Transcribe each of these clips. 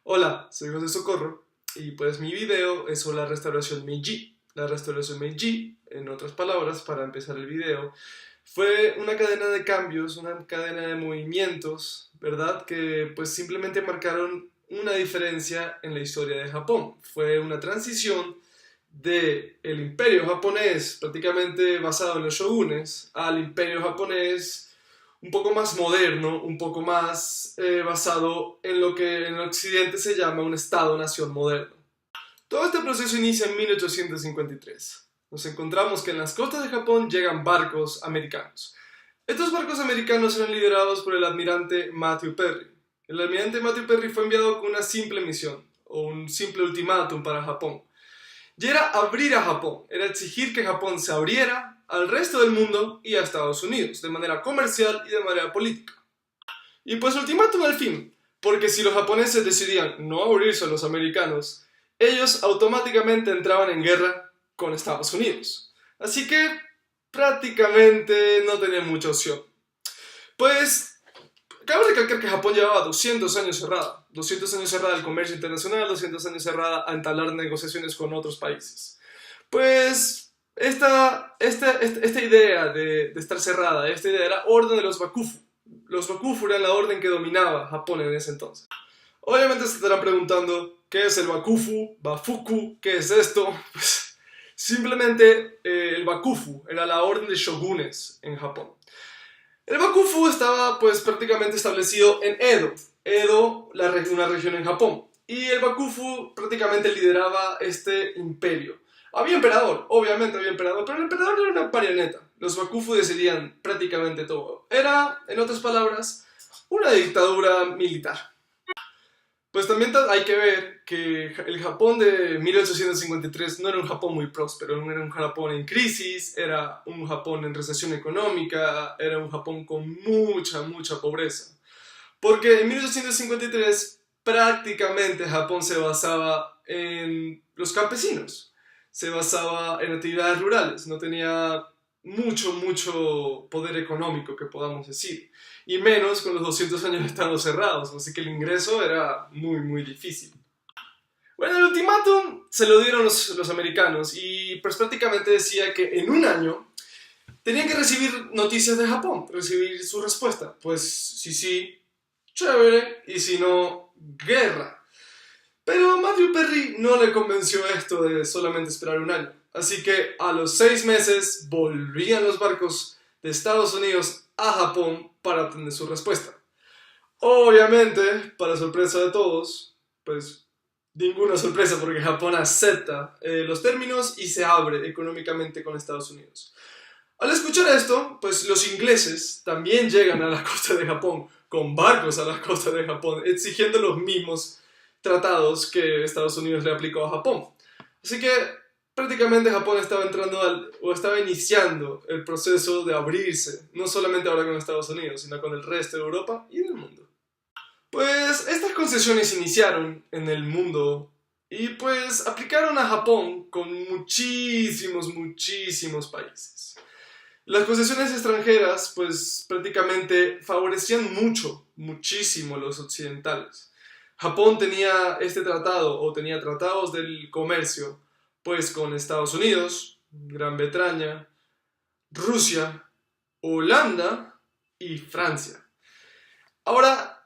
Hola, soy José Socorro y pues mi video es sobre la restauración Meiji. La restauración Meiji, en otras palabras, para empezar el video, fue una cadena de cambios, una cadena de movimientos, ¿verdad? Que pues simplemente marcaron una diferencia en la historia de Japón. Fue una transición de el imperio japonés, prácticamente basado en los shogunes, al imperio japonés un poco más moderno, un poco más basado en lo que en Occidente se llama un Estado-nación moderno. Todo este proceso inicia en 1853. Nos encontramos que en las costas de Japón llegan barcos americanos. Estos barcos americanos eran liderados por el almirante Matthew Perry. El almirante Matthew Perry fue enviado con una simple misión, o un simple ultimátum para Japón. Y era abrir a Japón, era exigir que Japón se abriera al resto del mundo y a Estados Unidos, de manera comercial y de manera política. Y pues ultimátum al fin, porque si los japoneses decidían no abrirse a los americanos, ellos automáticamente entraban en guerra con Estados Unidos. Así que prácticamente no tenían mucha opción. Pues cabe recalcar que Japón llevaba 200 años cerrada. 200 años cerrada al comercio internacional, 200 años cerrada a entablar negociaciones con otros países. Pues esta idea de estar cerrada, esta idea era orden de los Bakufu. Los Bakufu eran la orden que dominaba Japón en ese entonces. Obviamente se estarán preguntando, ¿qué es el Bakufu? ¿Bafuku? ¿Qué es esto? Pues simplemente el Bakufu era la orden de shogunes en Japón. El Bakufu estaba pues prácticamente establecido en Edo. Edo, una región en Japón. Y el Bakufu prácticamente lideraba este imperio. Había emperador, obviamente había emperador, pero el emperador era una marioneta. Los Bakufu decidían prácticamente todo. Era, en otras palabras, una dictadura militar. Pues también hay que ver que el Japón de 1853 no era un Japón muy próspero, era un Japón en crisis, era un Japón en recesión económica, era un Japón con mucha pobreza. Porque en 1853 prácticamente Japón se basaba en los campesinos, se basaba en actividades rurales, no tenía mucho poder económico que podamos decir, y menos con los 200 años estando cerrados, así que el ingreso era muy difícil. Bueno, el ultimátum se lo dieron los americanos y pues prácticamente decía que en un año tenían que recibir noticias de Japón, recibir su respuesta. Pues sí, chévere, y si no, guerra. Pero a Matthew Perry no le convenció esto de solamente esperar un año. Así que a los 6 meses volvían los barcos de Estados Unidos a Japón para obtener su respuesta. Obviamente, para sorpresa de todos, pues ninguna sorpresa porque Japón acepta los términos y se abre económicamente con Estados Unidos. Al escuchar esto, pues los ingleses también llegan a la costa de Japón, con barcos a la costa de Japón, exigiendo los mismos tratados que Estados Unidos le aplicó a Japón. Así que prácticamente Japón estaba estaba iniciando el proceso de abrirse, no solamente ahora con Estados Unidos, sino con el resto de Europa y del mundo. Pues estas concesiones iniciaron en el mundo y pues aplicaron a Japón con muchísimos países. Las concesiones extranjeras pues prácticamente favorecían muchísimo a los occidentales. Japón tenía este tratado o tenía tratados del comercio pues con Estados Unidos, Gran Bretaña, Rusia, Holanda y Francia. Ahora,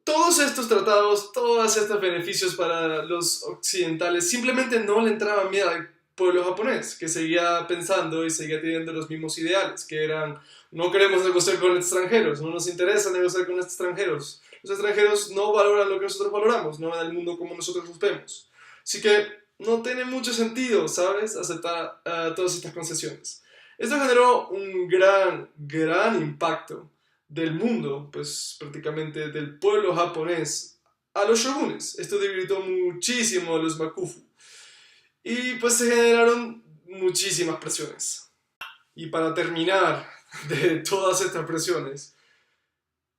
todos estos tratados, todos estos beneficios para los occidentales simplemente no le entraban bien al pueblo japonés, que seguía pensando y seguía teniendo los mismos ideales, que eran, no queremos negociar con extranjeros, no nos interesa negociar con extranjeros, los extranjeros no valoran lo que nosotros valoramos, no ven el mundo como nosotros los vemos. Así que no tiene mucho sentido, ¿sabes?, aceptar todas estas concesiones. Esto generó un gran impacto del mundo, pues prácticamente del pueblo japonés a los shogunes. Esto debilitó muchísimo a los Bakufu y pues se generaron muchísimas presiones. Y para terminar de todas estas presiones,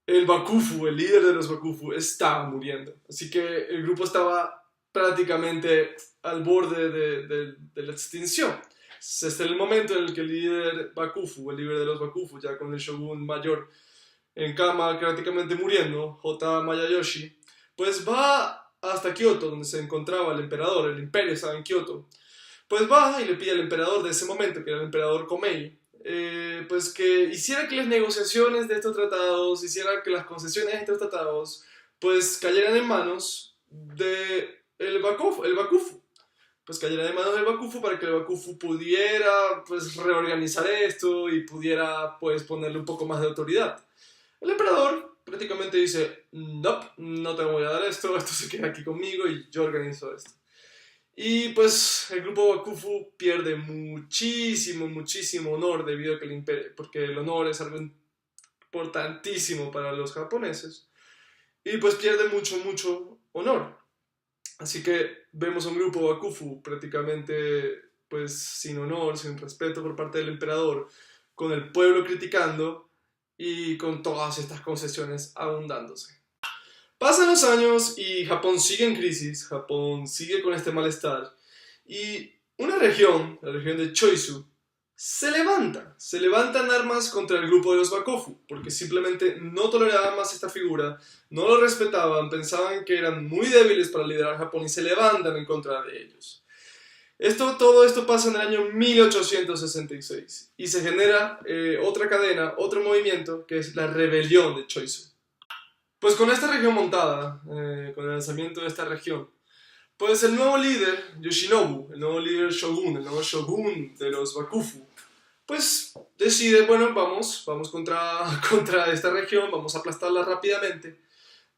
el Bakufu, el líder de los Bakufu, estaba muriendo. Así que el grupo estaba prácticamente al borde de la extinción. Este es el momento en el que el líder Bakufu, el líder de los Bakufu, ya con el shogun mayor en cama prácticamente muriendo, J. Mayayoshi, pues va hasta Kioto, donde se encontraba el emperador, el imperio estaba en Kioto. Pues va y le pide al emperador de ese momento, que era el emperador Komei, pues que hiciera que las negociaciones de estos tratados, hiciera que las concesiones de estos tratados, pues cayeran en manos de el Bakufu. Pues cayera en manos del Bakufu para que el Bakufu pudiera pues reorganizar esto y pudiera pues ponerle un poco más de autoridad. El emperador prácticamente dice, nope, no te voy a dar esto, esto se queda aquí conmigo y yo organizo esto. Y pues el grupo Bakufu pierde muchísimo, muchísimo honor debido a que el imperio, porque el honor es algo importantísimo para los japoneses, y pues pierde mucho, mucho honor. Así que vemos a un grupo Bakufu prácticamente pues sin honor, sin respeto por parte del emperador, con el pueblo criticando y con todas estas concesiones abundándose. Pasan los años y Japón sigue en crisis, Japón sigue con este malestar y una región, la región de Choisu, se levantan armas contra el grupo de los Bakufu, porque simplemente no toleraban más esta figura, no lo respetaban, pensaban que eran muy débiles para liderar Japón y se levantan en contra de ellos. Todo esto pasa en el año 1866 y se genera otra cadena, otro movimiento que es la rebelión de Choisu. Pues con esta región montada, con el lanzamiento de esta región, pues el nuevo líder, Yoshinobu, el nuevo líder shogun, el nuevo shogun de los Bakufu, pues decide, bueno, vamos contra esta región, vamos a aplastarla rápidamente,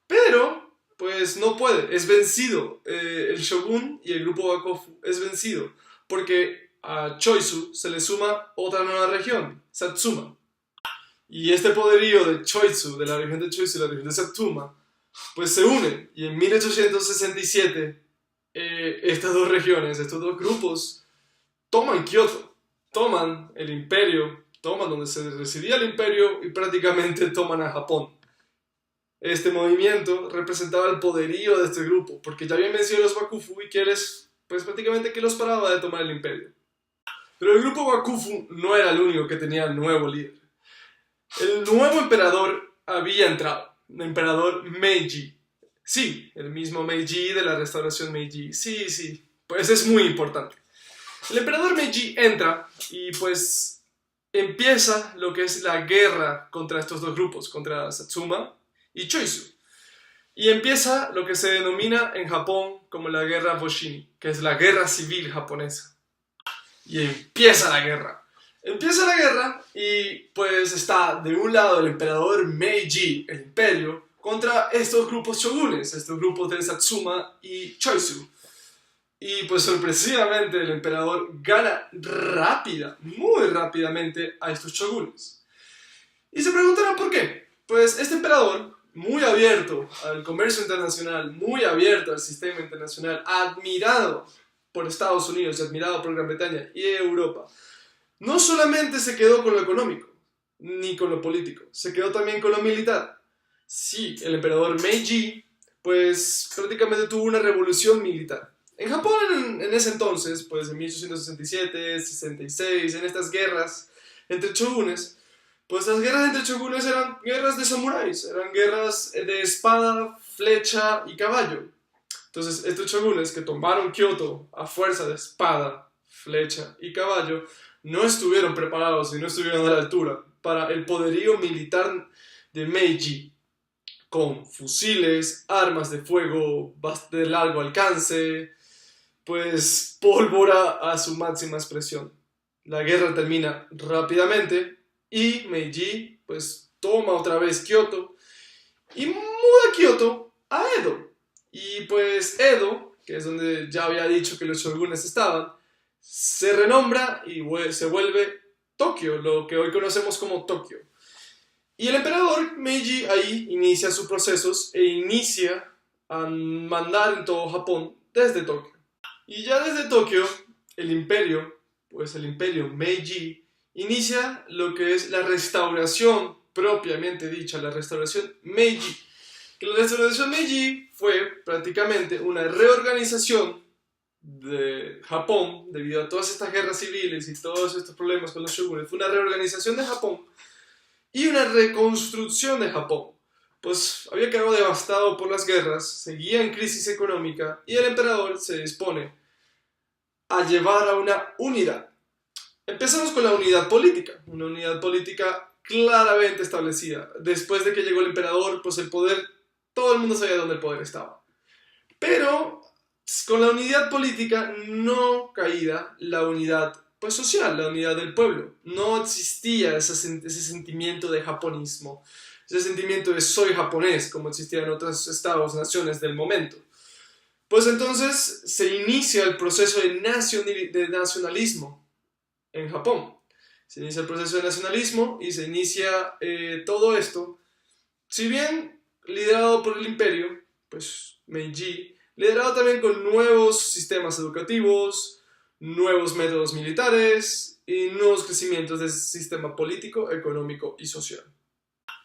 pero pues no puede, es vencido, el shogun y el grupo Bakufu es vencido, porque a Choisu se le suma otra nueva región, Satsuma. Y este poderío de Choisu, de la región de Choisu y la región de Satsuma, pues se unen. Y en 1867, estas dos regiones, estos dos grupos, toman Kioto, toman el imperio, toman donde se residía el imperio y prácticamente toman a Japón. Este movimiento representaba el poderío de este grupo, porque ya habían vencido a los Bakufu y pues prácticamente que los paraba de tomar el imperio. Pero el grupo Bakufu no era el único que tenía el nuevo líder. El nuevo emperador había entrado, el emperador Meiji. Sí, el mismo Meiji de la restauración Meiji. Sí, pues es muy importante. El emperador Meiji entra y pues empieza lo que es la guerra contra estos dos grupos, contra Satsuma y Choisu. Y empieza lo que se denomina en Japón como la guerra Boshini, que es la guerra civil japonesa. Y empieza la guerra. Empieza la guerra y pues está de un lado el emperador Meiji, el imperio, contra estos grupos shogunes, estos grupos de Satsuma y Choisu. Y pues sorpresivamente el emperador gana muy rápidamente a estos shogunes. Y se preguntarán por qué. Pues este emperador, muy abierto al comercio internacional, muy abierto al sistema internacional, admirado por Estados Unidos y admirado por Gran Bretaña y Europa, no solamente se quedó con lo económico, ni con lo político, se quedó también con lo militar. Sí, el emperador Meiji, pues prácticamente tuvo una revolución militar. En Japón en ese entonces, pues en 1867, 66, en estas guerras entre shogunes, pues las guerras entre shogunes eran guerras de samuráis, eran guerras de espada, flecha y caballo. Entonces estos shogunes que tomaron Kioto a fuerza de espada, flecha y caballo, no estuvieron preparados y no estuvieron a la altura para el poderío militar de Meiji, con fusiles, armas de fuego de largo alcance, pues pólvora a su máxima expresión. La guerra termina rápidamente y Meiji pues toma otra vez Kioto y muda Kioto a Edo. Y pues Edo, que es donde ya había dicho que los shogunes estaban, se renombra y se vuelve Tokio, lo que hoy conocemos como Tokio. Y el emperador Meiji ahí inicia sus procesos e inicia a mandar en todo Japón desde Tokio. Y ya desde Tokio, el imperio Meiji, inicia lo que es la restauración propiamente dicha, la restauración Meiji. Que la restauración Meiji fue prácticamente una reorganización de Japón, debido a todas estas guerras civiles y todos estos problemas con los shogunes. Fue una reorganización de Japón y una reconstrucción de Japón, pues había quedado devastado por las guerras, seguía en crisis económica y el emperador se dispone a llevar a una unidad. Empezamos con la unidad política, una unidad política claramente establecida. Después de que llegó el emperador, pues el poder, todo el mundo sabía dónde el poder estaba. Pero con la unidad política no caída la unidad pues, social, la unidad del pueblo. No existía ese sentimiento de japonismo, ese sentimiento de soy japonés, como existía en otros estados, naciones del momento. Pues entonces se inicia el proceso de nacionalismo en Japón. Se inicia el proceso de nacionalismo y se inicia todo esto, si bien liderado por el imperio, pues Meiji, liderado también con nuevos sistemas educativos, nuevos métodos militares y nuevos crecimientos del sistema político, económico y social.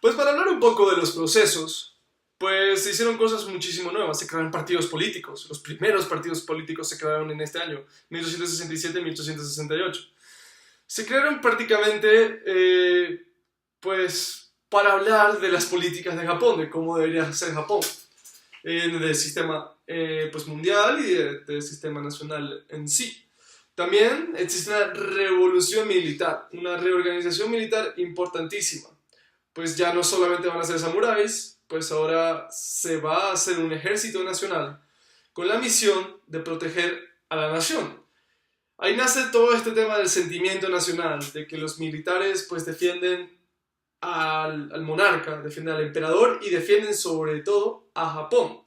Pues para hablar un poco de los procesos, pues se hicieron cosas muchísimo nuevas, se crearon partidos políticos, los primeros partidos políticos se crearon en este año, 1867-1868. Se crearon prácticamente, pues, para hablar de las políticas de Japón, de cómo debería ser Japón, del sistema pues, mundial y del sistema nacional en sí. También existe una revolución militar, una reorganización militar importantísima, pues ya no solamente van a ser samuráis, pues ahora se va a hacer un ejército nacional con la misión de proteger a la nación. Ahí nace todo este tema del sentimiento nacional, de que los militares pues defienden al monarca, defienden al emperador y defienden sobre todo a Japón.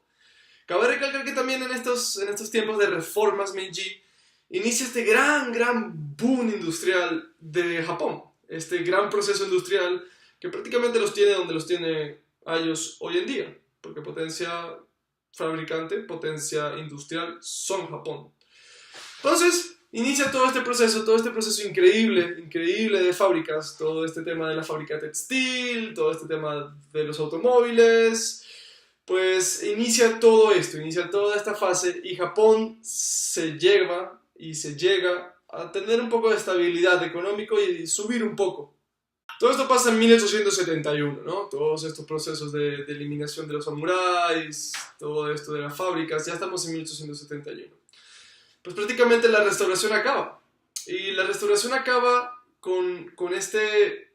Cabe recalcar que también en estos tiempos de reformas Meiji inicia este gran boom industrial de Japón, este gran proceso industrial que prácticamente los tiene donde los tiene a ellos hoy en día, porque potencia fabricante, potencia industrial son Japón. Entonces, inicia todo este proceso increíble de fábricas, todo este tema de la fábrica textil, todo este tema de los automóviles, pues inicia todo esto, inicia toda esta fase y Japón se llega a tener un poco de estabilidad económica y subir un poco. Todo esto pasa en 1871, ¿no? Todos estos procesos de eliminación de los samuráis, todo esto de las fábricas, ya estamos en 1871. Pues prácticamente la restauración acaba. Y la restauración acaba con este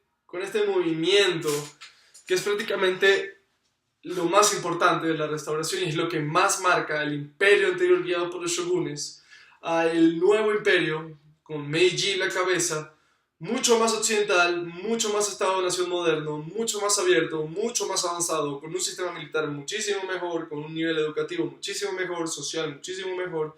movimiento que es prácticamente lo más importante de la restauración y es lo que más marca el imperio anterior guiado por los shogunes al nuevo imperio con Meiji en la cabeza, mucho más occidental, mucho más estado-nación moderno, mucho más abierto, mucho más avanzado, con un sistema militar muchísimo mejor, con un nivel educativo muchísimo mejor, social muchísimo mejor,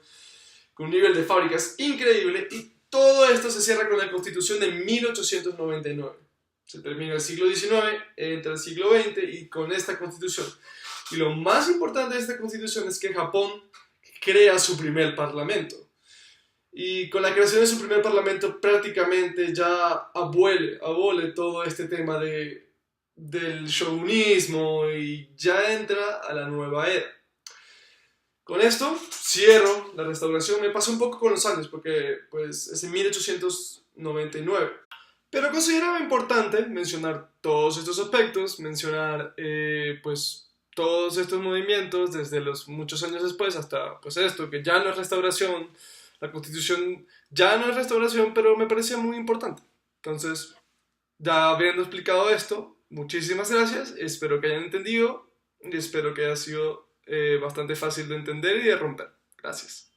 con un nivel de fábricas increíble, y todo esto se cierra con la Constitución de 1899. Se termina el siglo XIX, entra el siglo XX y con esta Constitución. Y lo más importante de esta Constitución es que Japón crea su primer parlamento. Y con la creación de su primer parlamento prácticamente ya abole todo este tema del shogunismo y ya entra a la nueva era. Con esto cierro la restauración. Me pasó un poco con los años porque pues, es en 1899. Pero consideraba importante mencionar todos estos aspectos, mencionar pues, todos estos movimientos desde los muchos años después hasta pues, esto, que ya no es restauración, la Constitución ya no es restauración, pero me parecía muy importante. Entonces, ya habiendo explicado esto, muchísimas gracias, espero que hayan entendido y espero que haya sido bastante fácil de entender y de romper. Gracias.